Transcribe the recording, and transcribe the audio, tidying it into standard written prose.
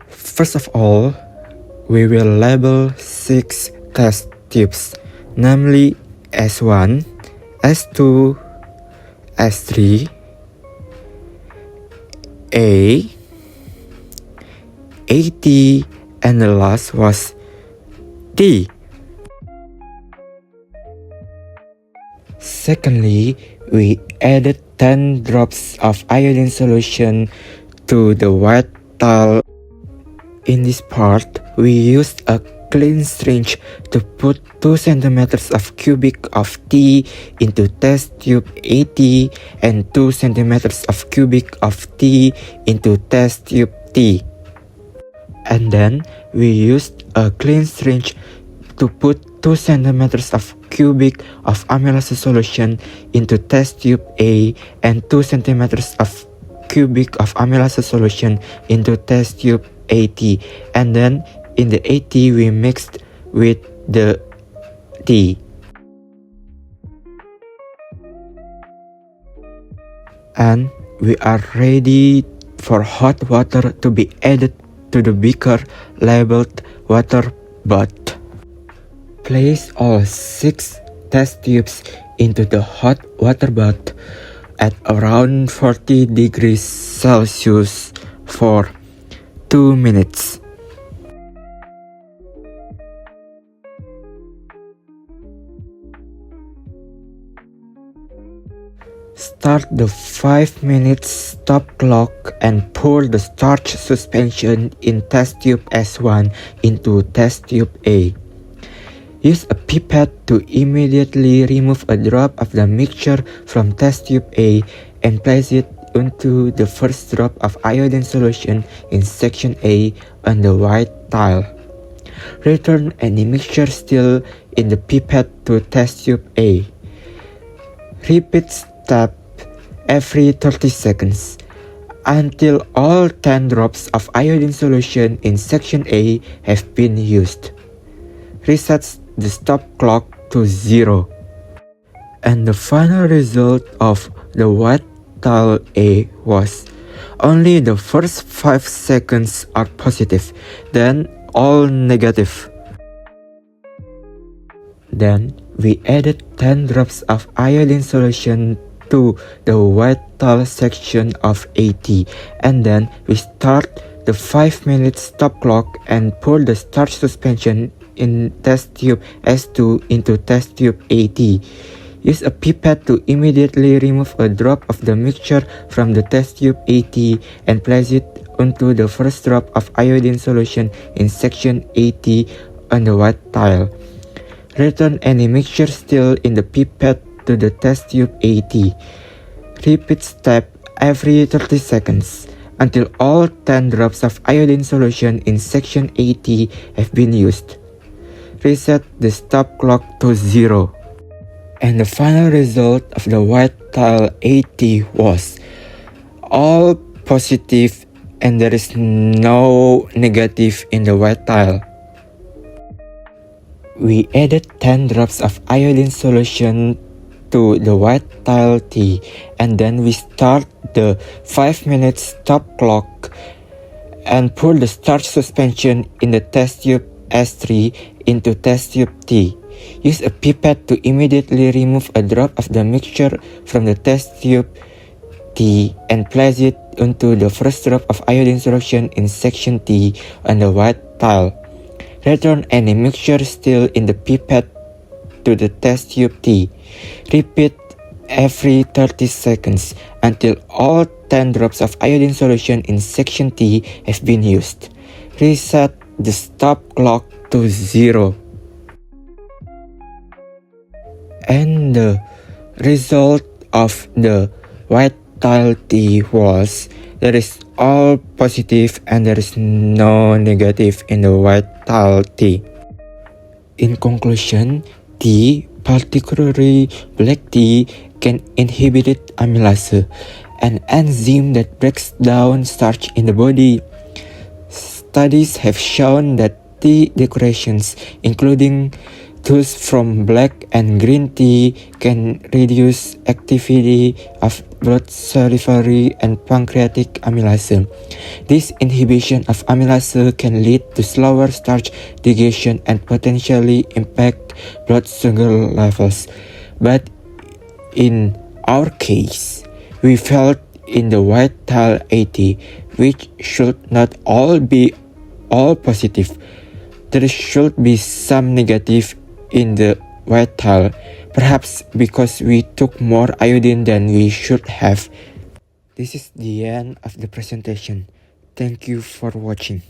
First of all, we will label 6 test tubes, namely S1, S2, S3, A, AT, and the last was T. Secondly, we added 10 drops of iodine solution to the white tile. In this part, we used a clean syringe to put 2 centimeters of cubic of T into test tube AT and 2 centimeters of cubic of T into test tube T. And then we used a clean syringe to put 2 centimeters of cubic of amylase solution into test tube A and 2 centimeters of cubic of amylase solution into test tube AT, and then in the AT we mixed with the T. And we are ready for hot water to be added to the beaker labeled water bath. Place all 6 test tubes into the hot water bath at around 40 degrees Celsius for 2 minutes. Start the 5 minutes stop clock and pour the starch suspension in test tube S1 into test tube A. Use a pipette to immediately remove a drop of the mixture from test tube A and place it into the first drop of iodine solution in section A on the white tile. Return any mixture still in the pipette to test tube A. Repeat step every 30 seconds until all 10 drops of iodine solution in section A have been used. Reset the stop clock to 0. And the final result of the white tile A was only the first 5 seconds are positive, then all negative. Then we added 10 drops of iodine solution to the white tile section of AT, and then we start the 5 minute stop clock and pour the starch suspension in test tube S2 into test tube AT. Use a pipette to immediately remove a drop of the mixture from the test tube AT and place it onto the first drop of iodine solution in section AT on the white tile. Return any mixture still in the pipette to the test tube AT. Repeat step every 30 seconds until all 10 drops of iodine solution in section AT have been used. Reset the stop clock to 0. And the final result of the white tile AT was all positive and there is no negative in the white tile. We added 10 drops of iodine solution to the white tile T, and then we start the 5 minute stop clock and pour the starch suspension in the test tube S3 into test tube T. Use a pipette to immediately remove a drop of the mixture from the test tube T and place it onto the first drop of iodine solution in section T on the white tile. Return any mixture still in the pipette to the test tube T. Repeat every 30 seconds until all 10 drops of iodine solution in section T have been used. Reset the stop clock to 0. And the result of the white tile T was there is all positive and there is no negative in the white tile T. In conclusion, tea, particularly black tea, can inhibit amylase, an enzyme that breaks down starch in the body. Studies have shown that tea decorations, including Thus, from black and green tea can reduce activity of both salivary and pancreatic amylase. This inhibition of amylase can lead to slower starch digestion and potentially impact blood sugar levels. But in our case, we felt in the white tile 80, which should not all be all positive. There should be some negative in the white tile, perhaps because we took more iodine than we should have. This is the end of the presentation. Thank you for watching.